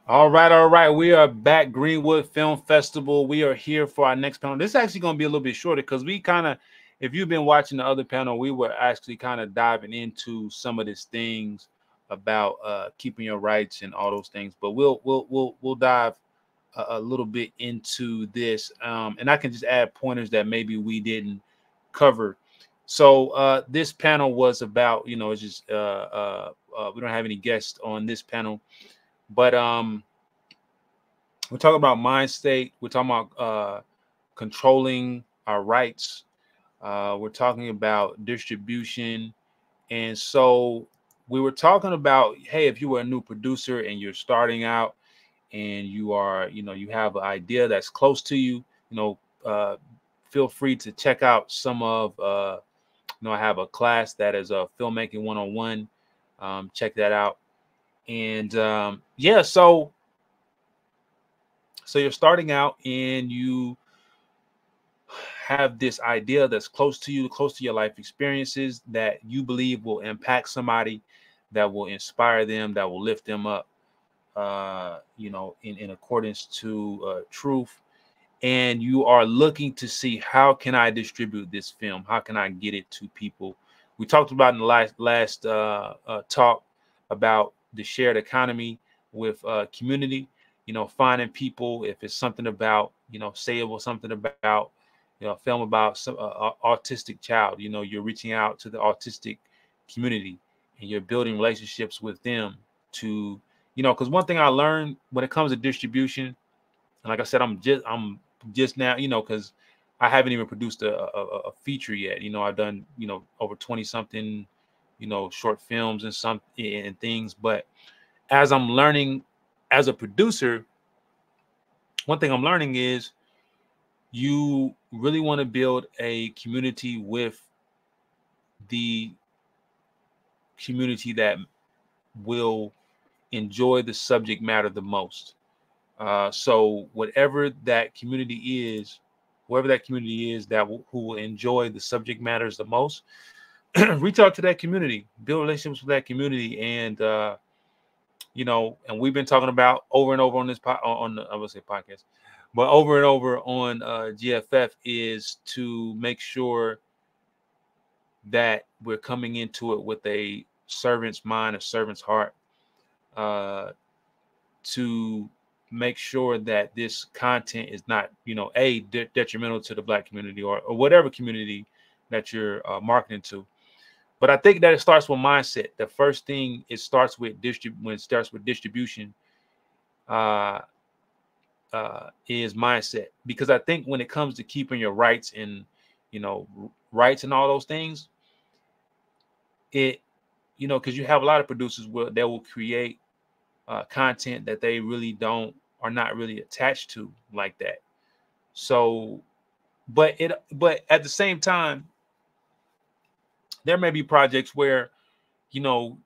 All right, all right. We are back, Greenwood Film Festival. We are here for our next panel. This is actually going to be a little bit shorter because we kind of, if you've been watching the other panel, we were actually kind of diving into some of these things about keeping your rights and all those things. But we'll dive a little bit into this, and I can just add pointers that maybe we didn't cover. So this panel was about, it's just we don't have any guests on this panel, but we're talking about mind state. We're talking about controlling our rights. We're talking about distribution. And so we were talking about, hey, if you were a new producer and you're starting out and you are, you have an idea that's close to you, feel free to check out some of, I have a class that is a filmmaking 101. Check that out. And yeah, so you're starting out and you have this idea that's close to you, close to your life experiences that you believe will impact somebody, that will inspire them, that will lift them up, in accordance to truth. And you are looking to see, how can I distribute this film? How can I get it to people? We talked about in the last talk about the shared economy with community, finding people. If it's something about, say it was something about, a film about some autistic child, you're reaching out to the autistic community and you're building relationships with them to, because one thing I learned when it comes to distribution, and like I said, I'm just now, because I haven't even produced a feature yet. I've done, over 20 something, short films and some and things. But as I'm learning as a producer, one thing I'm learning is you really want to build a community with the community that will enjoy the subject matter the most. So whatever that community is, whoever that community is who will enjoy the subject matters the most, reach out to that community, build relationships with that community, and and we've been talking about over and over on this I would say podcast, but over and over on GFF is to make sure that we're coming into it with a servant's mind, a servant's heart, to make sure that this content is not, detrimental to the Black community or whatever community that you're marketing to. But I think that it starts with mindset. The first thing it starts with when it starts with distribution, is mindset. Because I think when it comes to keeping your rights and, rights and all those things, it, because you have a lot of producers that will create content that they really are not really attached to like that. So, but at the same time, there may be projects where, you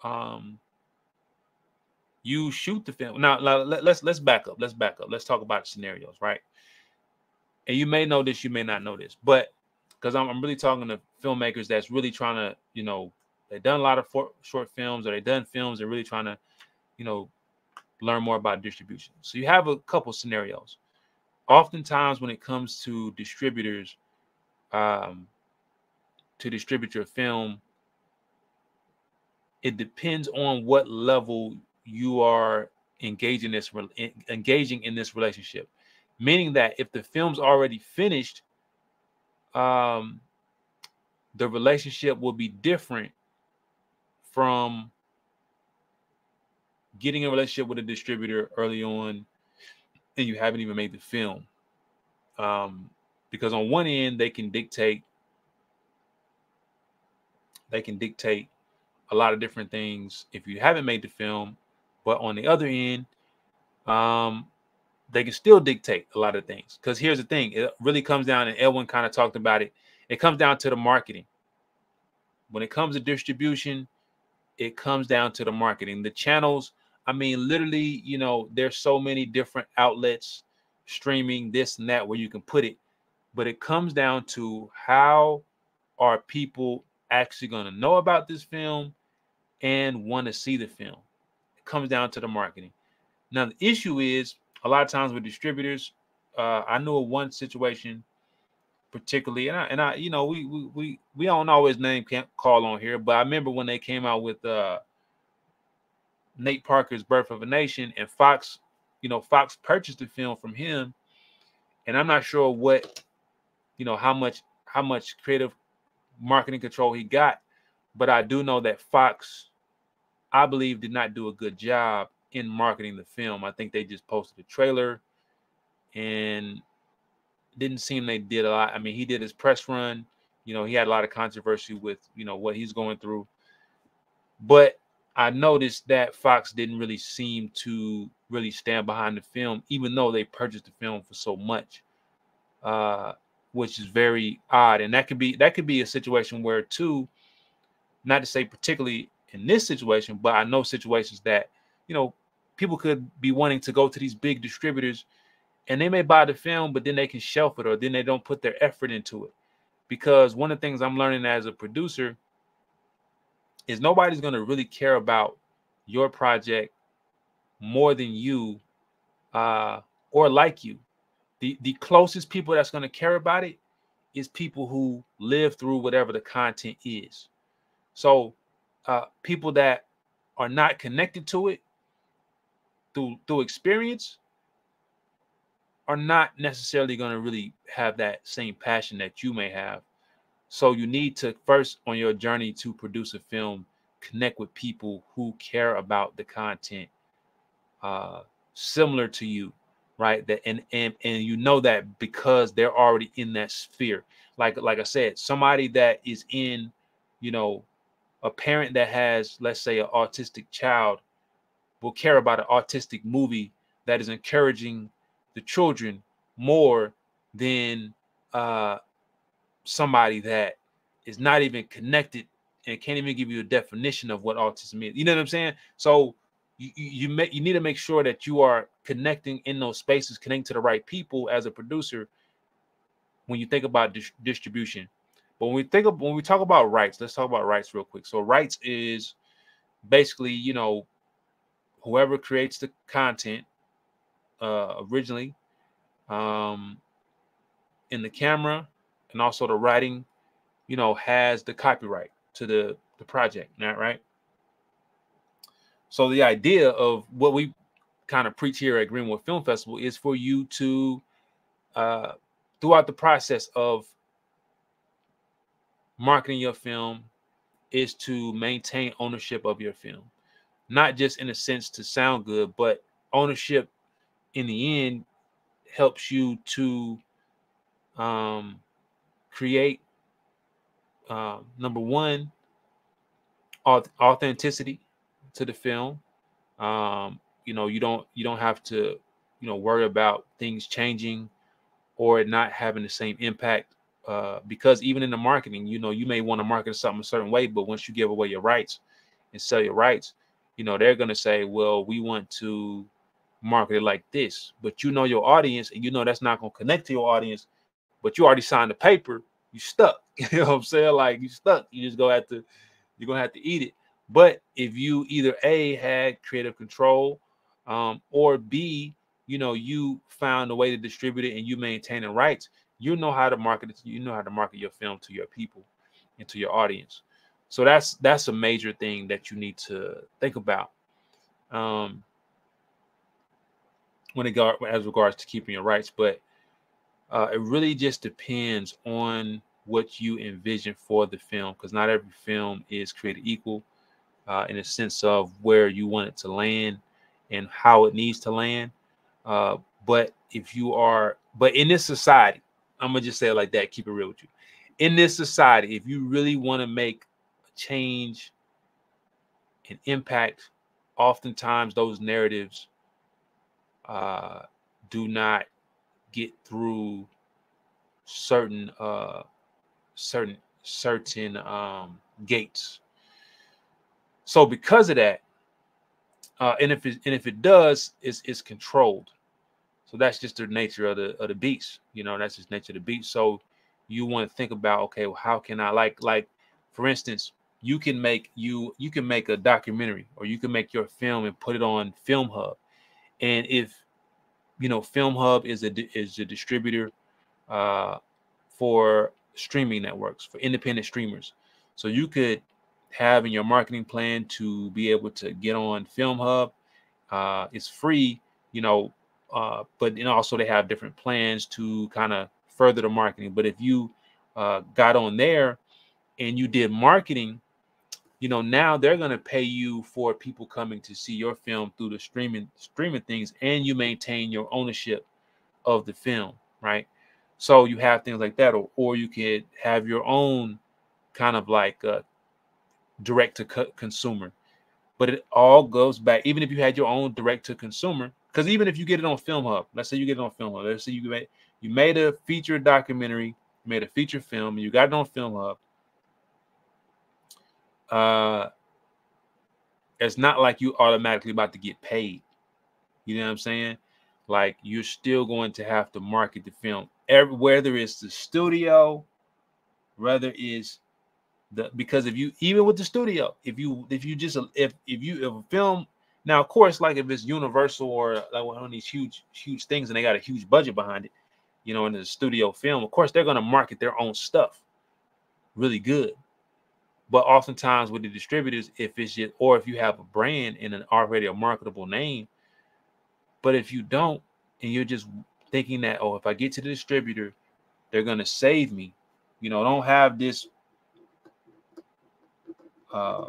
um you shoot the film. Now let's back up. Let's back up. Let's talk about scenarios, right? And you may know this, you may not know this, but because I'm really talking to filmmakers that's really trying to, they've done a lot of short films, or they've done films, they're really trying to, learn more about distribution. So you have a couple scenarios. Oftentimes when it comes to distributors, to distribute your film, it depends on what level you are engaging in this relationship. Meaning that if the film's already finished, the relationship will be different from getting a relationship with a distributor early on and you haven't even made the film. Because on one end, they can dictate a lot of different things if you haven't made the film, but on the other end, they can still dictate a lot of things. Because here's the thing, it really comes down, and Edwin kind of talked about it, it comes down to the marketing. When it comes to distribution, it comes down to the marketing. The channels, I mean, literally, there's so many different outlets, streaming, this and that, where you can put it. But it comes down to, how are people actually going to know about this film and want to see the film? It comes down to the marketing. Now the issue is a lot of times with distributors. I know of one situation particularly, and I you know, we don't always name can't call on here, but I remember when they came out with Nate Parker's Birth of a Nation, and Fox, Fox purchased the film from him, and I'm not sure what, how much creative marketing control he got, but I do know that Fox, I believe, did not do a good job in marketing the film. I think they just posted a trailer and didn't seem they did a lot. I mean, he did his press run. He had a lot of controversy with, what he's going through. But I noticed that Fox didn't really seem to really stand behind the film, even though they purchased the film for so much, which is very odd. And that could be a situation where, too, not to say particularly in this situation, but I know situations that, people could be wanting to go to these big distributors and they may buy the film, but then they can shelf it, or then they don't put their effort into it. Because one of the things I'm learning as a producer is nobody's going to really care about your project more than you, or like you. The closest people that's going to care about it is people who live through whatever the content is. So people that are not connected to it through experience are not necessarily going to really have that same passion that you may have. So you need to first, on your journey to produce a film, connect with people who care about the content similar to you, right? That and that because they're already in that sphere. Like I said, somebody that is in, a parent that has, let's say, an autistic child will care about an autistic movie that is encouraging the children more than somebody that is not even connected and can't even give you a definition of what autism is. You know what I'm saying? So you need to make sure that you are connecting in those spaces, connecting to the right people as a producer when you think about distribution. But when we talk about rights, let's talk about rights real quick. So rights is basically, whoever creates the content originally, in the camera and also the writing, has the copyright to the project, not right? So the idea of what we kind of preach here at Greenwood Film Festival is for you to, throughout the process of marketing your film, is to maintain ownership of your film. Not just in a sense to sound good, but ownership in the end helps you to create, number one, authenticity to the film. You don't have to, worry about things changing or it not having the same impact. Because even in the marketing, you may want to market something a certain way, but once you give away your rights and sell your rights, they're going to say, well, we want to market it like this, but your audience, and that's not going to connect to your audience, but you already signed the paper, you stuck. You know what I'm saying? Like, you stuck. You're gonna have to eat it. But if you either A, had creative control, or B, you found a way to distribute it and you maintain the rights, you know how to market it. You know how to market your film to your people and to your audience. So that's a major thing that you need to think about, as regards to keeping your rights. But it really just depends on what you envision for the film, because not every film is created equal, in a sense of where you want it to land and how it needs to land. But in this society, I'm gonna just say it like that, keep it real with you. In this society, if you really want to make a change and impact, oftentimes those narratives do not get through certain gates. So because of that, and if it does, it's controlled. So that's just the nature of the beast. That's just nature of the beast. So you want to think about, okay, well, how can I, like for instance, you can make a documentary, or you can make your film and put it on Film Hub. And if Film Hub is a distributor for streaming networks, for independent streamers. So you could have in your marketing plan to be able to get on Film Hub. It's free, but also they have different plans to kind of further the marketing. But if you got on there and you did marketing, now they're going to pay you for people coming to see your film through the streaming things, and you maintain your ownership of the film, right? So you have things like that, or you could have your own kind of like direct to consumer. But it all goes back, even if you had your own direct to consumer, because even if you get it on Film Hub, let's say you get it on Film Hub, let's say you made a feature documentary, you made a feature film, and you got it on Film Hub. It's not like you automatically about to get paid. You know what I'm saying? Like, you're still going to have to market the film, whether it's the studio, whether it's because if you, even with the studio, if a film, now of course, like if it's Universal or like one of these huge things and they got a huge budget behind it, and it's a studio film, of course they're going to market their own stuff really good. But oftentimes with the distributors, if it's just, or if you have a brand and an already a marketable name, but if you don't, and you're just thinking that, oh, if I get to the distributor, they're going to save me, don't have this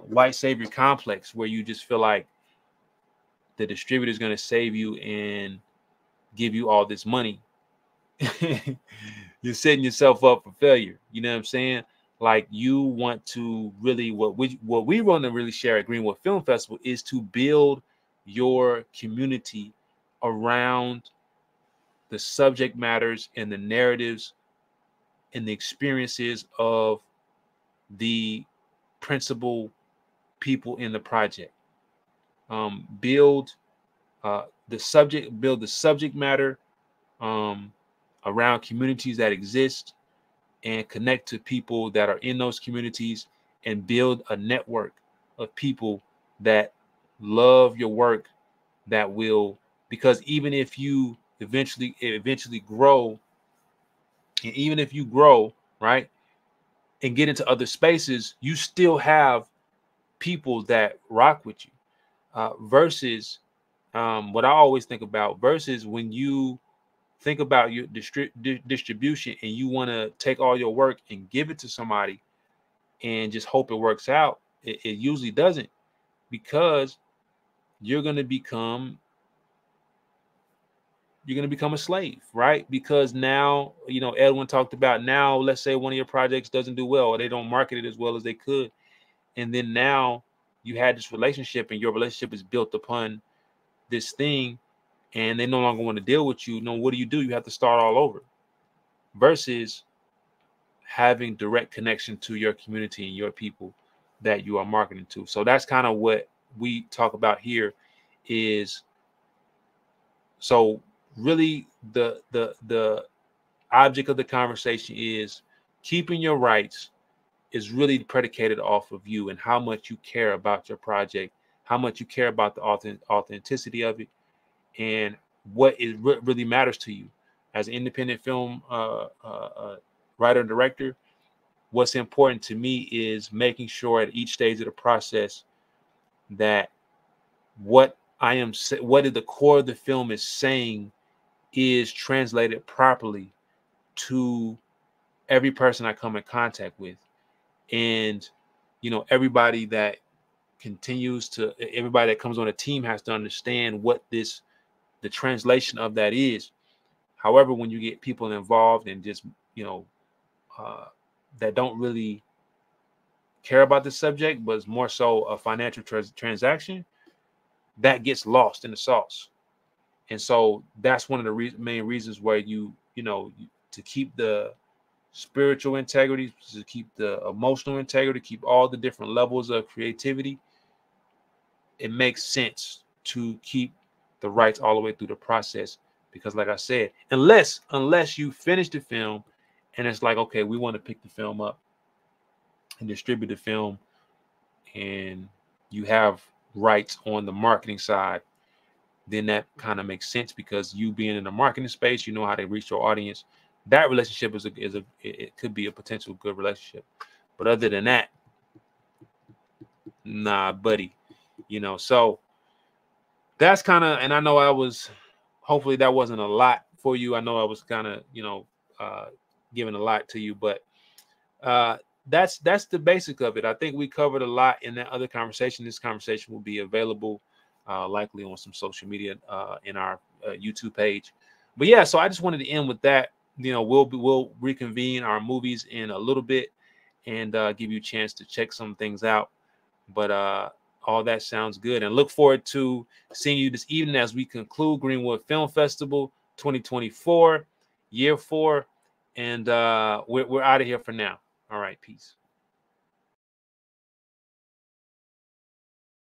white savior complex where you just feel like the distributor is going to save you and give you all this money. You're setting yourself up for failure. You know what I'm saying? Like, you want to really, what we want to really share at Greenwood Film Festival is to build your community around the subject matters and the narratives and the experiences of the principal people in the project. Build the subject matter around communities that exist, and connect to people that are in those communities, and build a network of people that love your work, that will, because even if you eventually grow, and even if you grow, right, and get into other spaces, you still have people that rock with you. Versus what I always think about, versus when you think about your distribution and you want to take all your work and give it to somebody and just hope it works out. It usually doesn't, because you're going to become a slave, right? Because now, Edwin talked about, now let's say one of your projects doesn't do well, or they don't market it as well as they could, and then now you had this relationship, and your relationship is built upon this thing, and they no longer want to deal with you. What do? You have to start all over. Versus having direct connection to your community and your people that you are marketing to. So that's kind of what we talk about here. Is so really the object of the conversation is keeping your rights is really predicated off of you and how much you care about your project, how much you care about the authenticity of it, and what really matters to you as an independent film writer and director. What's important to me is making sure at each stage of the process that what the core of the film is saying is translated properly to every person I come in contact with. And everybody that comes on a team has to understand what the translation of that is. However, when you get people involved and just that don't really care about the subject, but it's more so a financial transaction, that gets lost in the sauce. And so that's one of the main reasons why to keep the spiritual integrity, to keep the emotional integrity, keep all the different levels of creativity, it makes sense to keep the rights all the way through the process. Because like I said, unless you finish the film and it's like, okay, we want to pick the film up and distribute the film and you have rights on the marketing side, then that kind of makes sense, because you being in the marketing space, you know how to reach your audience. That relationship it could be a potential good relationship. But other than that, nah, buddy. So that's kind of, and I know hopefully that wasn't a lot for you. I know I was kind of, giving a lot to you, but that's the basic of it. I think we covered a lot in that other conversation. This conversation will be available likely on some social media in our YouTube page. But yeah, so I just wanted to end with that. We'll reconvene our movies in a little bit and give you a chance to check some things out. But all that sounds good, and look forward to seeing you this evening as we conclude Greenwood Film Festival 2024, year 4, and we're out of here for now. All right, peace.